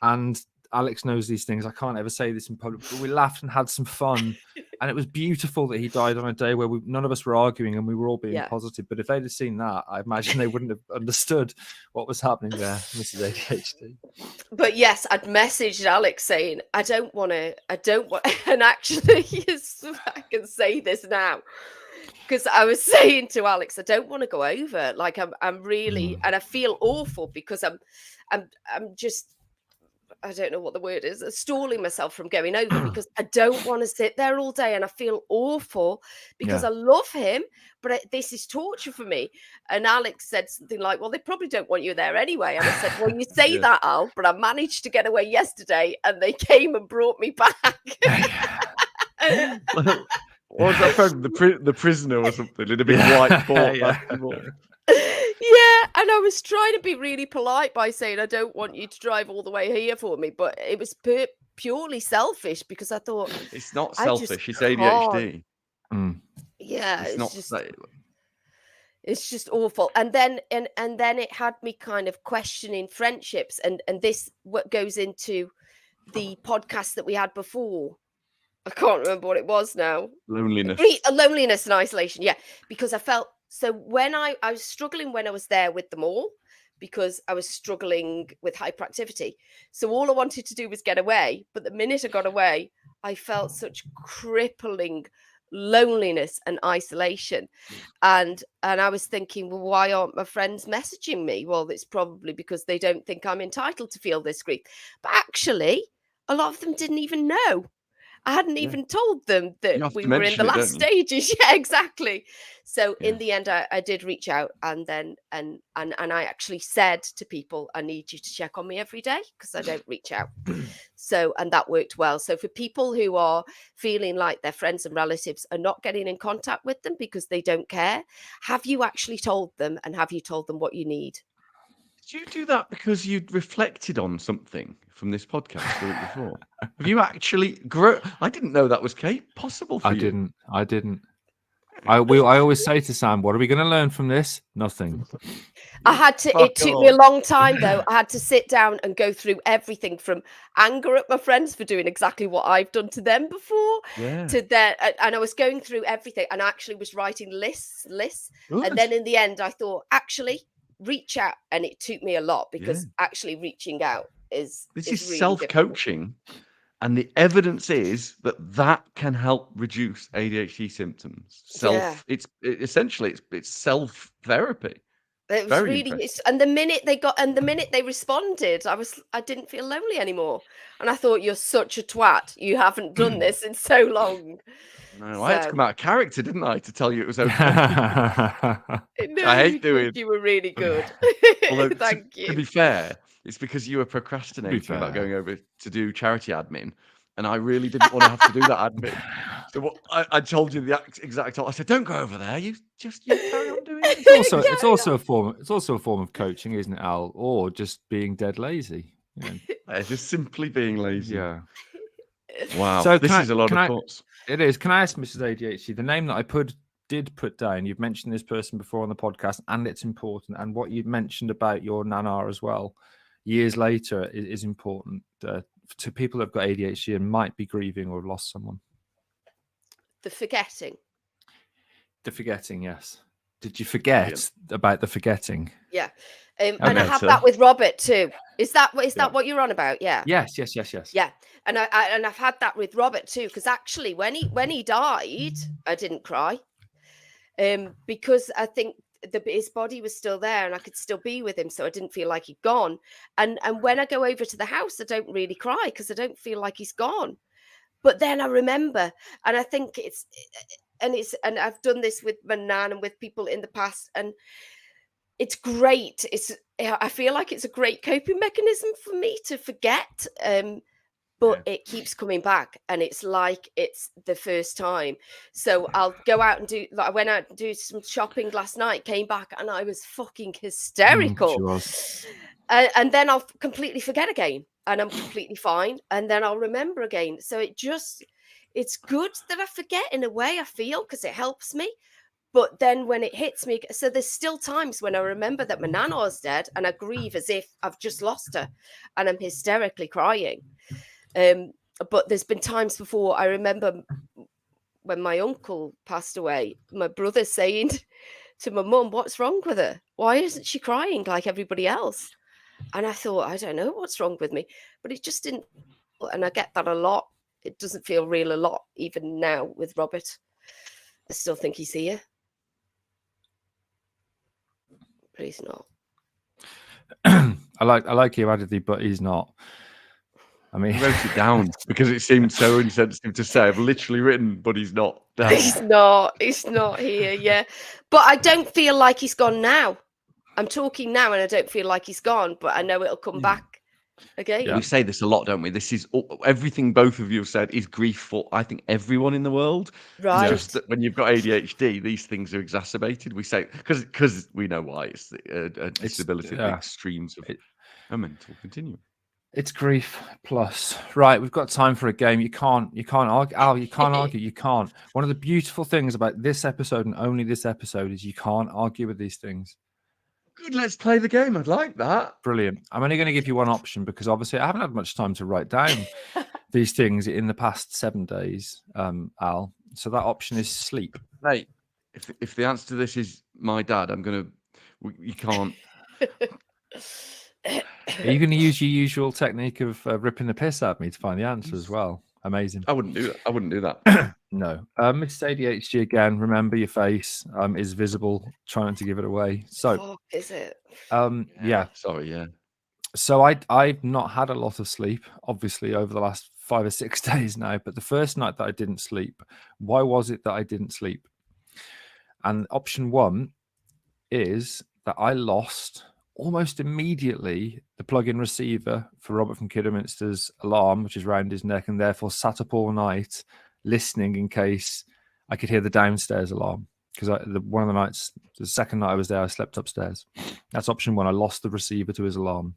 and Alex knows these things. I can't ever say this in public, but we laughed and had some fun. And it was beautiful that he died on a day where none of us were arguing and we were all being positive. But if they'd have seen that, I imagine they wouldn't have understood what was happening there, Mrs. ADHD. But yes, I'd messaged Alex saying, I don't want, and actually, yes, I can say this now. Because I was saying to Alex, I don't want to go over. Like I'm really, and I feel awful because I'm just, I don't know what the word is, stalling myself from going over because I don't want to sit there all day, and I feel awful because I love him, but this is torture for me. And Alex said something like, well, they probably don't want you there anyway. And I said, well, you say that, Al, but I managed to get away yesterday and they came and brought me back. What was that program? The Prisoner or something in a big white board. Yeah, and I was trying to be really polite by saying, I don't want you to drive all the way here for me, but it was purely selfish because I thought... It's not selfish, it's ADHD. Yeah, it's not... just... It's just awful. And then it had me kind of questioning friendships, and this what goes into the podcast that we had before. I can't remember what it was now. Loneliness. Loneliness and isolation. Yeah, because I felt so when I was struggling when I was there with them all, because I was struggling with hyperactivity. So all I wanted to do was get away. But the minute I got away, I felt such crippling loneliness and isolation. And I was thinking, well, why aren't my friends messaging me? Well, it's probably because they don't think I'm entitled to feel this grief. But actually, a lot of them didn't even know. I hadn't Yeah. even told them You have that to we were in the mention it, last don't you? stages. Yeah, exactly. So Yeah. in the end, I did reach out, and then and I actually said to people, I need you to check on me every day because I don't reach out. So, and that worked well. So for people who are feeling like their friends and relatives are not getting in contact with them because they don't care, have you actually told them, and have you told them what you need? Did you do that because you'd reflected on something from this podcast the week before? Have you actually I didn't know that was possible for you. I didn't. I always say to Sam, what are we going to learn from this? Nothing. I had to, it took me a long time though. I had to sit down and go through everything from anger at my friends for doing exactly what I've done to them before, Yeah. to their, and I was going through everything, and I actually was writing lists. Good. And then in the end, I thought, actually, reach out. And it took me a lot, because actually reaching out is This is is really self-coaching, and the evidence is that can help reduce ADHD symptoms. Yeah. It's essentially self-therapy. It was Very really, impressive. and the minute they responded, I didn't feel lonely anymore. And I thought, you're such a twat. You haven't done this in so long. No, I had to come out of character, didn't I, to tell you it was okay. No, I hate you doing. did. You were really good. Although, Thank to you. be fair, it's because you were procrastinating about fair. going over to do charity admin, and I really didn't want to have to do that admin. So I told you the exact. I said, "Don't go over there. You carry on doing it." It's also a form of coaching, isn't it, Al? Or just being dead lazy. You know? Just simply being lazy. Yeah. Wow. So This is a lot of thoughts. It is. Can I ask Mrs. ADHD, the name that I did put down, you've mentioned this person before on the podcast, and it's important, and what you mentioned about your nana as well, years later, is important to people who've got ADHD and might be grieving or have lost someone. The forgetting. The forgetting, yes. Did you forget about the forgetting? Yeah. And I have that with Robert too. Is that what you're on about? Yeah. Yes. Yeah. And I've had that with Robert too, because actually when he died, I didn't cry. Because I think his body was still there and I could still be with him, so I didn't feel like he'd gone. And when I go over to the house, I don't really cry because I don't feel like he's gone. But then I remember, and I think and I've done this with my nan and with people in the past, and it's great. I feel like it's a great coping mechanism for me to forget. But it keeps coming back, and it's like it's the first time. So I'll go out and I went out and do some shopping last night, came back, and I was fucking hysterical. She was. And then I'll completely forget again, and I'm completely fine. And then I'll remember again. So it's good that I forget in a way, I feel, because it helps me. But then when it hits me, so there's still times when I remember that my nana's dead, and I grieve as if I've just lost her, and I'm hysterically crying. But there's been times before, I remember when my uncle passed away, my brother saying to my mum, "What's wrong with her? Why isn't she crying like everybody else?" And I thought, I don't know what's wrong with me, but it just didn't. And I get that a lot. It doesn't feel real a lot, even now with Robert. I still think he's here, but he's not. I like you added the "but he's not." I mean, I wrote it down because it seemed so insensitive to say. I've literally written, but he's not down. He's not here. Yeah. But I don't feel like he's gone now. I'm talking now and I don't feel like he's gone, but I know it'll come back again. Yeah. We say this a lot, don't we? This is everything both of you have said is grief for, I think, everyone in the world. Right. Just that when you've got ADHD, these things are exacerbated. We say, because we know why. It's a disability, the extremes of a mental continuum. It's grief plus. Right, we've got time for a game. You can't argue. Al, you can't argue. You can't. One of the beautiful things about this episode and only this episode is you can't argue with these things. Good, let's play the game. I'd like that. Brilliant. I'm only going to give you one option because obviously I haven't had much time to write down these things in the past 7 days, Al. So that option is sleep. Mate, if the answer to this is my dad, you can't. Are you going to use your usual technique of ripping the piss at me to find the answer as well? Amazing. I wouldn't do that. No. It's ADHD again. Remember, your face is visible. Try not to give it away. So, Fuck, is it? yeah. Sorry, yeah. So I've not had a lot of sleep, obviously, over the last 5 or 6 days now. But the first night that I didn't sleep, why was it that I didn't sleep? And option 1 is that I lost almost immediately the plug-in receiver for Robert from Kidderminster's alarm, which is round his neck, and therefore sat up all night listening in case I could hear the downstairs alarm. Because one of the nights, the second night I was there, I slept upstairs. That's option 1. I lost the receiver to his alarm.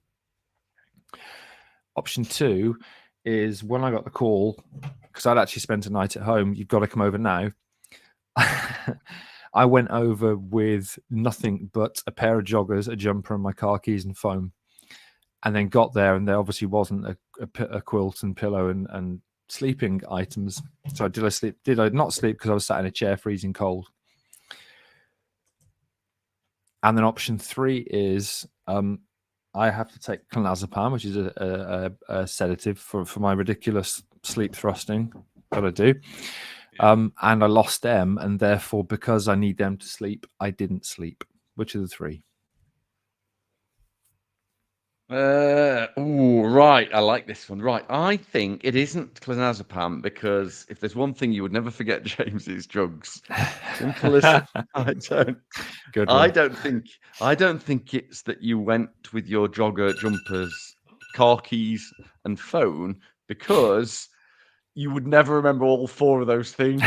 Option 2 is when I got the call, because I'd actually spent a night at home, you've got to come over now. I went over with nothing but a pair of joggers, a jumper, and my car keys and phone. And then got there, and there obviously wasn't a quilt and pillow and sleeping items. So did I sleep? Did I not sleep because I was sat in a chair freezing cold? And then option 3 is I have to take clonazepam, which is a sedative for my ridiculous sleep thrusting that I do. And I lost them, and therefore, because I need them to sleep, I didn't sleep. Which of the 3? Right. I like this one. Right. I think it isn't clonazepam because if there's one thing you would never forget, James, is drugs. Simple as I don't think it's that you went with your jogger, jumpers, car keys, and phone because you would never remember all 4 of those things.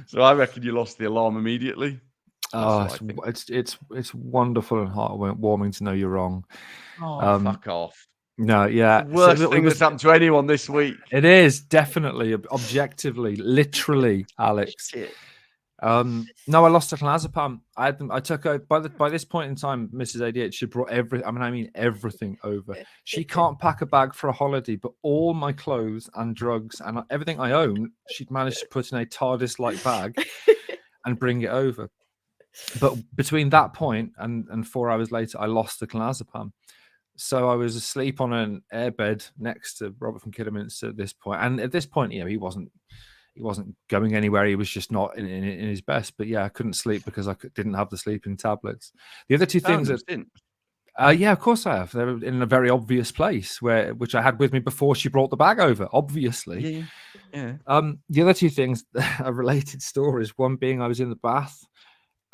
So I reckon you lost the alarm immediately. It's wonderful and heartwarming to know you're wrong. Fuck off. No, yeah. It's the worst thing that's happened to anyone this week. It is definitely, objectively, literally, Alex. Shit. No, I lost to clonazepam. I took out by this point in time, Mrs. ADHD brought everything over. She can't pack a bag for a holiday, but all my clothes and drugs and everything I own, she'd managed to put in a TARDIS-like bag and bring it over. But between that point and 4 hours later, I lost the clonazepam. So I was asleep on an airbed next to Robert from Kidderminster at this point. And at this point, he wasn't going anywhere. He was just not in his best. But yeah, I couldn't sleep because I didn't have the sleeping tablets. The other 2 things yeah, of course I have. They were in a very obvious place which I had with me before she brought the bag over, obviously. Yeah. The other 2 things are related stories. One being I was in the bath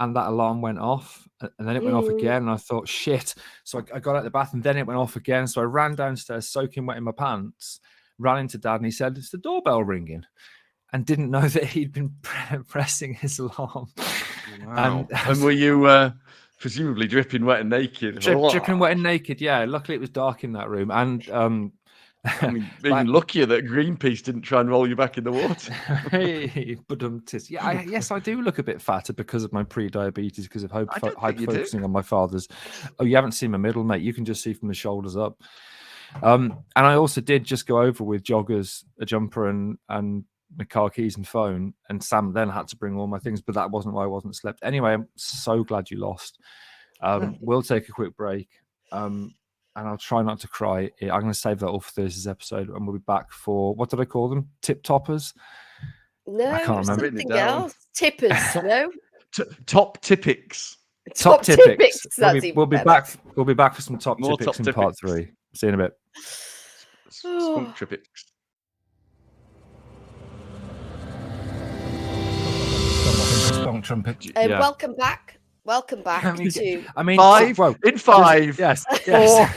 and that alarm went off, and then it went off again, and I thought, shit. So I got out of the bath, and then it went off again. So I ran downstairs, soaking wet in my pants, ran into Dad, and he said, "It's the doorbell ringing," and didn't know that he'd been pressing his alarm. Wow. And were you presumably dripping wet and naked? Dripping wet and naked, yeah. Luckily, it was dark in that room, and I mean, even luckier that Greenpeace didn't try and roll you back in the water. Yes, I do look a bit fatter because of my pre-diabetes, because of focusing on my father's. Oh, you haven't seen my middle, mate. You can just see from the shoulders up. And I also did just go over with joggers, a jumper, and my car keys and phone. And Sam then had to bring all my things, but that wasn't why I wasn't slept. Anyway, I'm so glad you lost. We'll take a quick break. And I'll try not to cry. I'm going to save that all for Thursday's episode, and we'll be back for, what did I call them? Tip toppers? No, I can't remember. something else. Tippers, no? Top Tippics. Top Tippics. We'll be back. We'll be back for some top More Tippics top in part 3. See you in a bit. Spunk Tippics. Spunk trumpet. Welcome back. Welcome back to. I mean, 5 in 5. Yes. 4.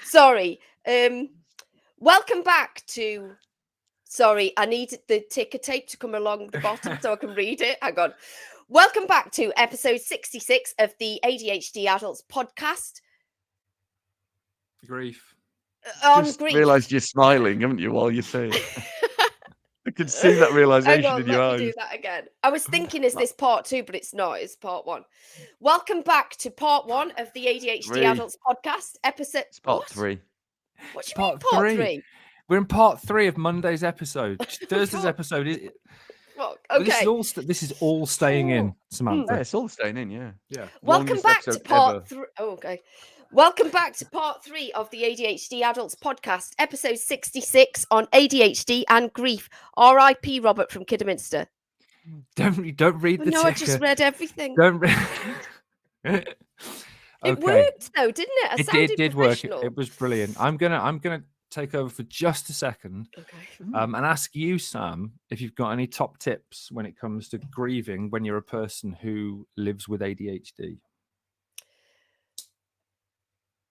Sorry. Welcome back to. Sorry, I need the ticker tape to come along the bottom so I can read it. Hang on. Welcome back to episode 66 of the ADHD Adults podcast Grief. on Just grief. realised you're smiling, haven't you, while you say it? I can see that realisation Hang on, in your let me do eyes. that again. I was thinking, is this part 2, but it's not. It's part 1. Welcome back to part 1 of the ADHD 3. Adults podcast episode. It's part What? 3. What do you Part mean part 3? 3? We're in part 3 of Monday's episode. Thursday's episode is. Well, This okay. is all staying in, Yeah, Samantha. it's all staying in, yeah. Yeah. Welcome Longest back to episode part ever. 3. Oh, okay. Welcome back to part 3 of the ADHD Adults podcast, episode 66 on ADHD and grief. R.I.P. Robert from Kidderminster. Don't read Oh, the no, I ticker. just read everything. Don't read. It Okay. worked though, didn't it? I It sounded did work. professional. It was brilliant. I'm gonna take over for just a second, Okay. and ask you, Sam, if you've got any top tips when it comes to grieving when you're a person who lives with ADHD.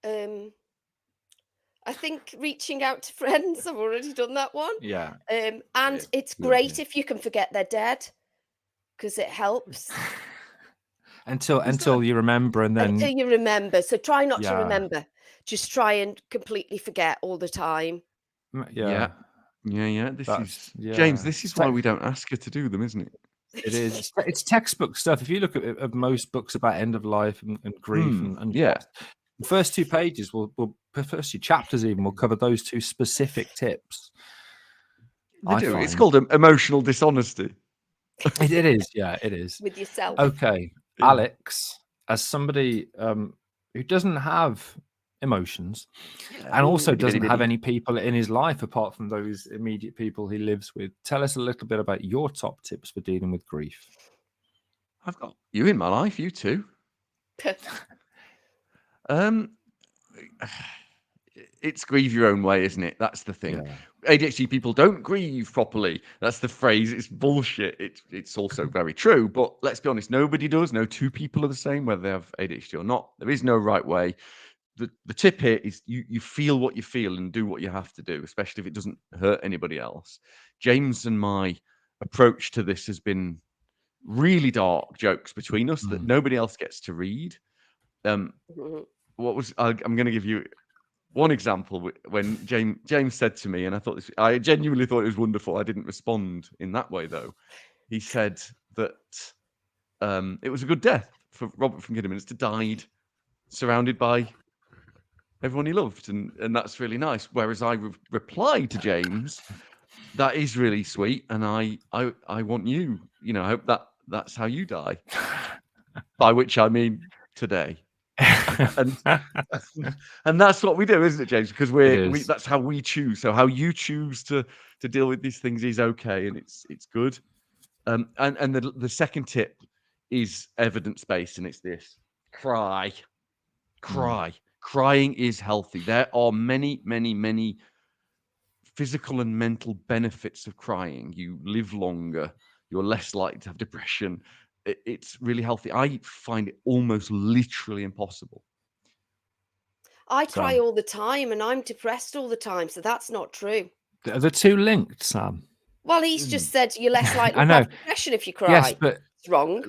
I think reaching out to friends. I've already done that one. Yeah. And Yeah, it's good great idea. if you can forget they're dead, because it helps Until you remember, and then until you remember. So try not to Yeah. remember. Just try and completely forget all the time. yeah, Yeah. This that's is James. yeah. This is It's why tech- we don't ask her to do them, isn't it? It is. It's textbook stuff. If you look at most books about end of life and grief and yeah. loss, the first 2 pages the first 2 chapters even will cover those 2 specific tips. They I do. It's find. called emotional dishonesty. It is. Yeah, it is. With yourself. Okay, Yeah. Alex, as somebody who doesn't have emotions and also doesn't have any people in his life apart from those immediate people he lives with, tell us a little bit about your top tips for dealing with grief. I've got you in my life, you too. It's grieve your own way, isn't it? That's the thing. Yeah. ADHD people don't grieve properly. That's the phrase. It's bullshit. It's also very true. But let's be honest, nobody does. No 2 people are the same, whether they have ADHD or not. There is no right way. The tip here is you feel what you feel and do what you have to do, especially if it doesn't hurt anybody else. James and my approach to this has been really dark jokes between us that nobody else gets to read. I'm going to give you one example when James said to me, and I genuinely thought it was wonderful. I didn't respond in that way though. He said that it was a good death for Robert from Kidderminster, died surrounded by everyone he loved, and that's really nice. Whereas I replied to James, that is really sweet, and I want you. I hope that's how you die. By which I mean today. and that's what we do, isn't it, James? Because that's how we choose. So how you choose to deal with these things is okay, and it's good. And the second tip is evidence-based, and it's this: cry. Crying is healthy. There are many physical and mental benefits of crying. You live longer. You're less likely to have depression. It's really healthy. I find it almost literally impossible. I cry all the time and I'm depressed all the time, so that's not true. Are the 2 linked, Sam? Well, he's just said you're less likely I to know. have depression if you cry. Yes, but It's wrong.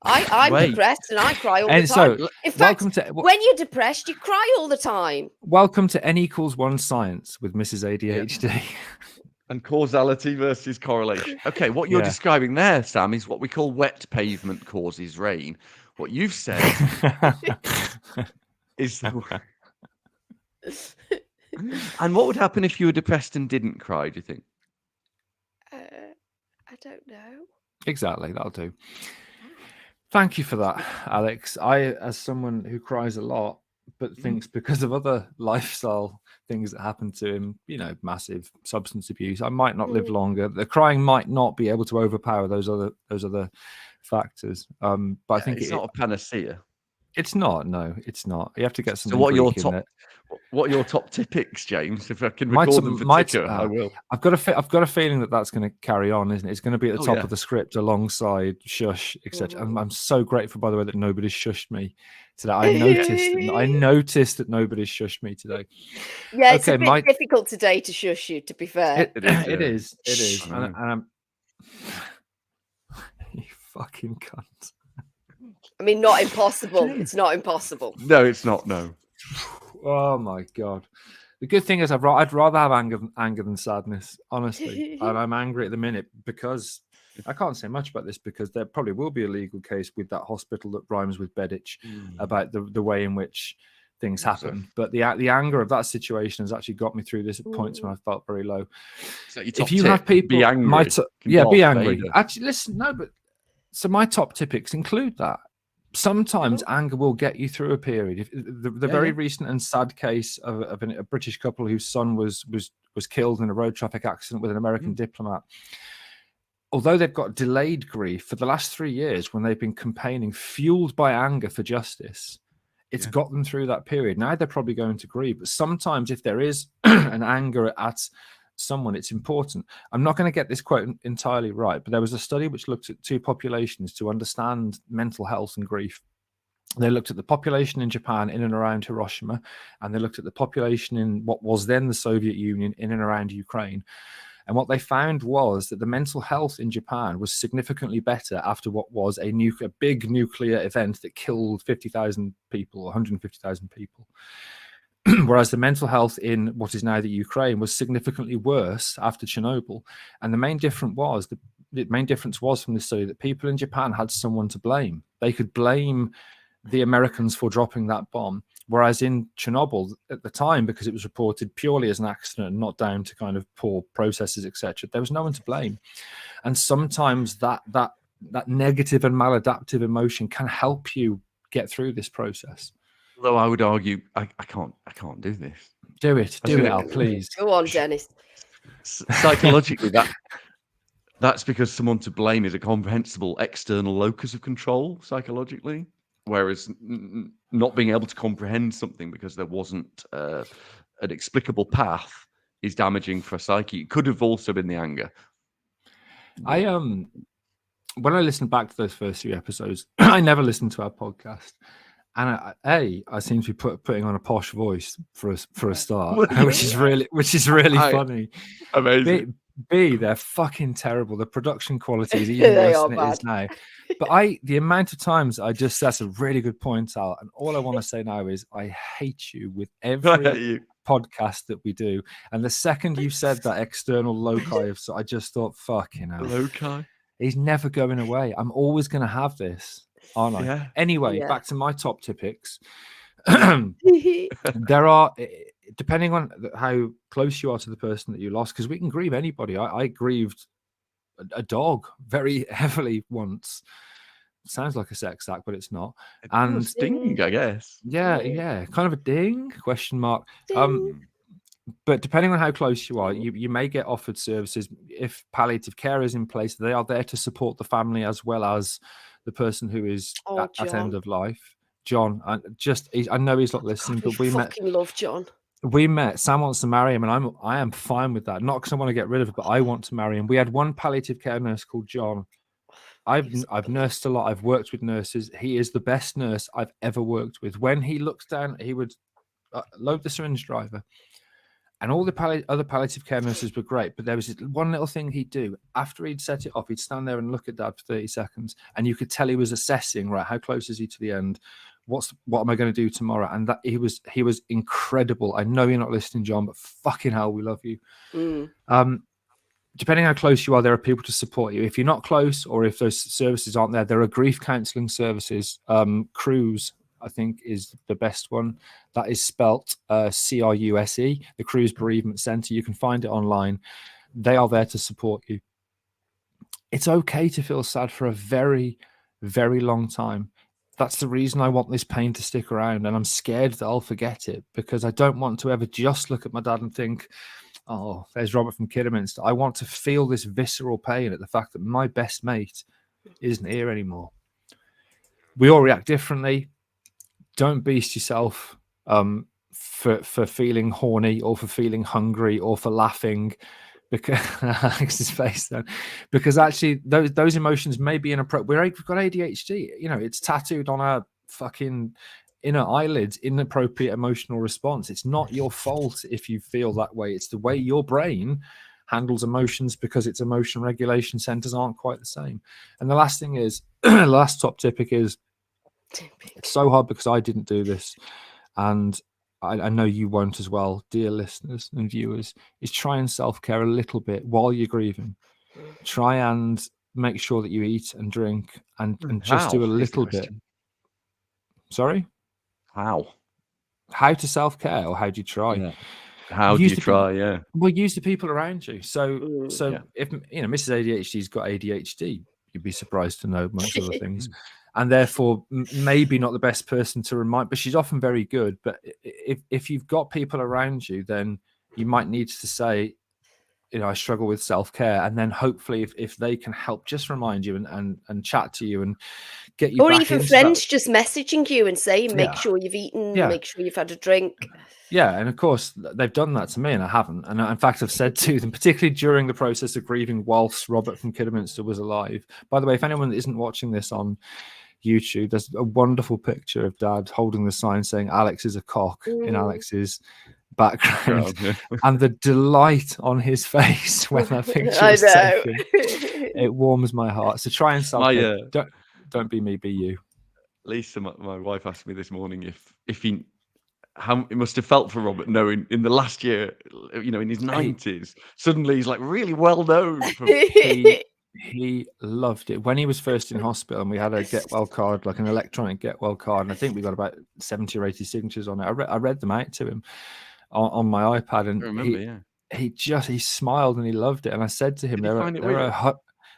I'm Wait. depressed and I cry all and the time. so In fact, welcome to when you're depressed, you cry all the time. welcome to N=1 science with Mrs. ADHD. And causality versus correlation. Okay, what you're Yeah. describing there, Sam, is what we call wet pavement causes rain. What you've said is... And what would happen if you were depressed and didn't cry, do you think? I don't know. Exactly, that'll do. Thank you for that, Alex. I, as someone who cries a lot, but thinks because of other lifestyle things that happen to him, massive substance abuse, I might not live longer. The crying might not be able to overpower those other factors. But I think it's not a panacea. It's not. No, it's not. You have to get some. So what are your top tips, James? If I can My record top- them for my Ticker, top- I will. I've got a feeling that's going to carry on, isn't it? It's going to be at the top of the script alongside shush, etc. And I'm so grateful, by the way, that nobody's shushed me today. I noticed that nobody's shushed me today. Yeah, it's a bit difficult today to shush you, to be fair. It is. And I'm you fucking cunt. I mean, not impossible. It's not impossible. No, it's not. No. Oh my god. The good thing is I'd rather have anger than sadness, honestly. And I'm angry at the minute because I can't say much about this because there probably will be a legal case with that hospital that rhymes with Bedditch about the way in which things happen. But the anger of that situation has actually got me through this at points when I felt very low. So your If you have people, be angry. be angry. Actually, listen, no, but so my top tips include that. Sometimes anger will get you through a period. The very recent and sad case of a British couple whose son was killed in a road traffic accident with an American diplomat. Although they've got delayed grief for the last 3 years when they've been campaigning, fueled by anger for justice, it's got them through that period. Now they're probably going to grieve. But sometimes if there is an anger at someone, it's important. I'm not going to get this quote entirely right, but there was a study which looked at 2 populations to understand mental health and grief. They looked at the population in Japan in and around Hiroshima, and they looked at the population in what was then the Soviet Union in and around Ukraine. And what they found was that the mental health in Japan was significantly better after what was a big nuclear event that killed 50,000 people, 150,000 people. Whereas the mental health in what is now the Ukraine was significantly worse after Chernobyl. And the main difference was from this study that people in Japan had someone to blame. They could blame the Americans for dropping that bomb. Whereas in Chernobyl at the time, because it was reported purely as an accident and not down to kind of poor processes, etc., there was no one to blame. And sometimes that negative and maladaptive emotion can help you get through this process. Although I would argue, I can't do this. Do it, Al, please. Go on, Dennis. Psychologically, that's because someone to blame is a comprehensible external locus of control psychologically, whereas not being able to comprehend something because there wasn't an explicable path is damaging for a psyche. It could have also been the anger. When I listened back to those first 3 episodes, I never listened to our podcast. And I seem to be putting on a posh voice for a start, which is really funny. Amazing. B, they're fucking terrible. The production quality is even worse than it is now. But the amount of times that's a really good point, Al. And all I want to say now is I hate you with every podcast that we do. And the second you said that external loci, I just thought, fucking hell. Loci? He's never going away. I'm always going to have this. Aren't I? Yeah. Anyway, back to my top tips. There are, depending on how close you are to the person that you lost, because we can grieve anybody. I grieved a dog very heavily once. It sounds like a sex act, but it's not. And sting, I guess. Yeah, kind of a ding ? But depending on how close you are, you may get offered services. If palliative care is in place, they are there to support the family as well as the person who is at end of life. John, I know he's not listening, but we met. Love John. We met. Sam wants to marry him, and I am fine with that. Not because I want to get rid of it, but I want to marry him. We had one palliative care nurse called John. I've nursed a lot. I've worked with nurses. He is the best nurse I've ever worked with. When he looks down, he would load the syringe driver. And all the other palliative care nurses were great, but there was one little thing he'd do. After he'd set it off, he'd stand there and look at Dad for 30 seconds, and you could tell he was assessing, right, how close is he to the end? What am I going to do tomorrow? And that he was incredible. I know you're not listening, John, but fucking hell, we love you. Depending how close you are, there are people to support you. If you're not close, or if those services aren't there are grief counselling services. Cruse, I think, is the best one. That is spelt CRUSE, the Cruse Bereavement Centre. You can find it online. They are there to support you. It's okay to feel sad for a very, very long time. That's the reason I want this pain to stick around, and I'm scared that I'll forget it, because I don't want to ever just look at my dad and think, oh, there's Robert from Kidderminster. I want to feel this visceral pain at the fact that my best mate isn't here anymore. We all react differently. Don't beast yourself for feeling horny, or for feeling hungry, or for laughing, because his face then, because actually those emotions may be inappropriate. We've got ADHD, it's tattooed on our fucking inner eyelids, inappropriate emotional response. It's not your fault if you feel that way. It's the way your brain handles emotions, because its emotion regulation centers aren't quite the same. And the last thing is, last top tip is it's so hard because I didn't do this, and I know you won't as well, dear listeners and viewers, is try and self-care a little bit while you're grieving. Try and make sure that you eat and drink and just do a little bit. Sorry? How to self-care, or how do you try? Yeah. How do you try? Yeah. Well, use the people around you. So Yeah. if Mrs. ADHD's got ADHD, you'd be surprised to know, amongst other things, and therefore maybe not the best person to remind. But she's often very good. But if you've got people around you, then you might need to say, I struggle with self-care, and then hopefully if they can help just remind you and chat to you and get you or back even into friends that. just messaging you and saying, make sure you've eaten, make sure you've had a drink. Yeah, and of course they've done that to me and I haven't, and in fact I've said to them, particularly during the process of grieving whilst Robert from Kidderminster was alive. By the way, if anyone isn't watching this on YouTube, there's a wonderful picture of Dad holding the sign saying Alex is a cock in Alex's background, and the delight on his face when that picture was taken, it warms my heart. So try and self-care. Don't be me, be you. Lisa, my wife, asked me this morning if he, how it must have felt for Robert knowing in the last year, in his 90s, suddenly he's like really well known. He loved it when he was first in hospital, and we had a get well card, like an electronic get well card, and I think we got about 70 or 80 signatures on it. I read them out to him on my iPad, and he smiled and he loved it. And I said to him,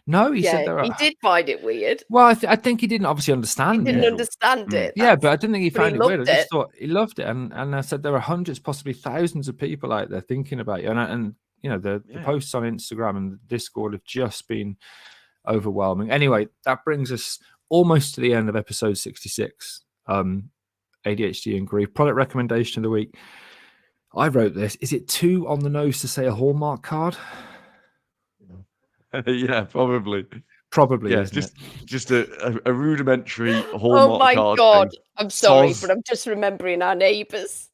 No, he said he did find it weird. Well, I think he didn't obviously understand it. He didn't understand it. Yeah, but I didn't think he found it weird. I just thought he loved it. And I said there are hundreds, possibly thousands of people out there thinking about you. And the posts on Instagram and the Discord have just been overwhelming. Anyway, that brings us almost to the end of episode 66, ADHD and grief. Product recommendation of the week. I wrote this. Is it too on the nose to say a Hallmark card? Yeah, probably. Yeah, just a rudimentary Hallmark card. Oh my God. Thing. I'm sorry, but I'm just remembering our neighbours.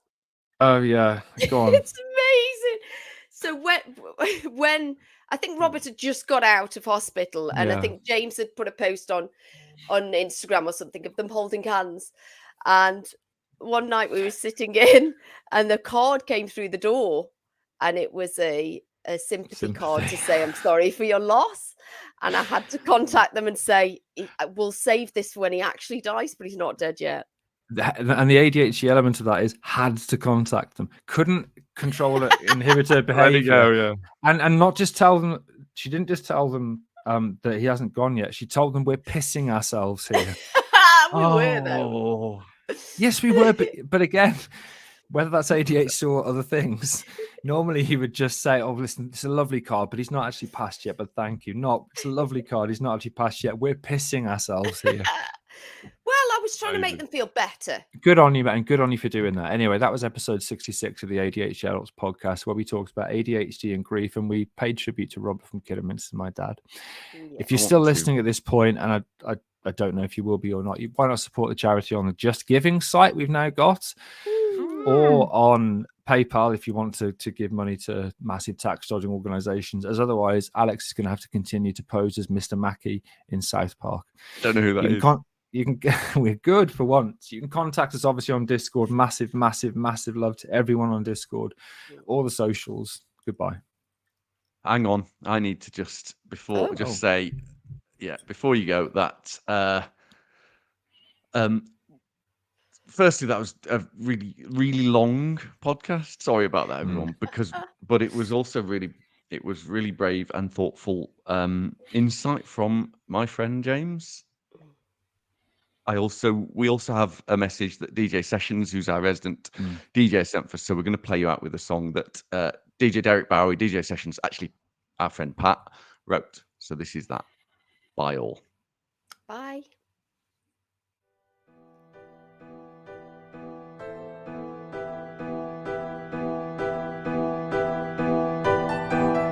Oh yeah, go on. It's amazing. So when I think Robert had just got out of hospital, and I think James had put a post on Instagram or something of them holding hands, and one night we were sitting in and the card came through the door, and it was a sympathy card to say I'm sorry for your loss, and I had to contact them and say we'll save this for when he actually dies, but he's not dead yet. And the ADHD element of that is had to contact them, couldn't control it, inhibitor behavior. And not just tell them. She didn't just tell them that he hasn't gone yet. She told them we're pissing ourselves here. We were though. Yes, we were, but again, whether that's ADHD or other things, normally he would just say, "Oh, listen, it's a lovely card, but he's not actually passed yet. But thank you. It's a lovely card. He's not actually passed yet. We're pissing ourselves here." Well, I was trying to make them feel better. Good on you, man. Good on you for doing that. Anyway, that was episode 66 of the ADHD Adults podcast, where we talked about ADHD and grief, and we paid tribute to Robert from Kidderminster, my dad. Yeah. If you're still listening at this point, and I don't know if you will be or not, why not support the charity on the Just Giving site we've now got, or on PayPal if you want to give money to massive tax dodging organizations, as otherwise Alex is going to have to continue to pose as Mr. Mackey in South Park. Don't know who that is. We're good for once. You can contact us obviously on Discord. Massive love to everyone on Discord. All the socials. Goodbye. Hang on. I need to just say, before you go, that firstly, that was a really, really long podcast. Sorry about that, everyone, but it was also really brave and thoughtful insight from my friend James. We also have a message that DJ Sessions, who's our resident DJ, sent for us. So we're going to play you out with a song that DJ Derek Bowie, DJ Sessions, actually our friend Pat, wrote. So this is that. Bye all. Bye.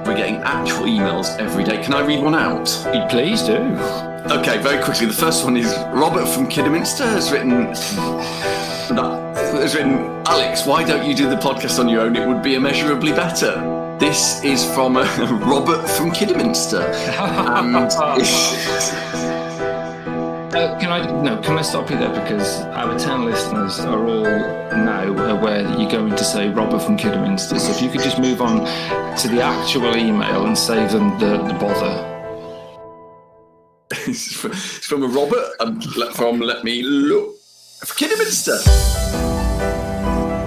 We're getting actual emails every day. Can I read one out? Please do. Okay, very quickly. The first one is Robert from Kidderminster has written, Alex, why don't you do the podcast on your own? It would be immeasurably better. This is from Robert from Kidderminster. And Can I stop you there, because our 10 listeners are all now aware that you're going to say Robert from Kidderminster. So if you could just move on to the actual email and save them the bother. It's from a Robert. Let me look. From Kidderminster.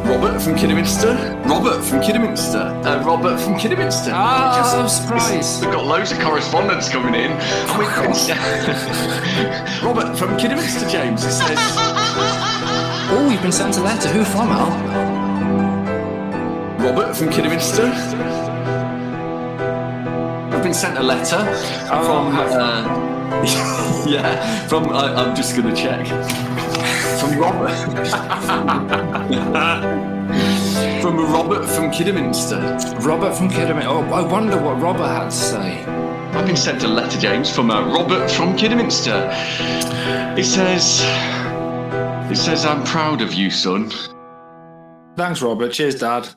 Robert from Kidderminster. Robert from Kidderminster. Robert from Kidderminster. I'm surprised. We've got loads of correspondence coming in. And we've Robert from Kidderminster, James. It says. Oh, you've been sent a letter. Who from, Al? Robert from Kidderminster. I've been sent a letter from. Yeah, from. I'm just going to check. From Robert. From Robert from Kidderminster. Robert from Kidderminster. Oh, I wonder what Robert had to say. I've been sent a letter, James, from Robert from Kidderminster. It says, I'm proud of you, son. Thanks, Robert. Cheers, Dad.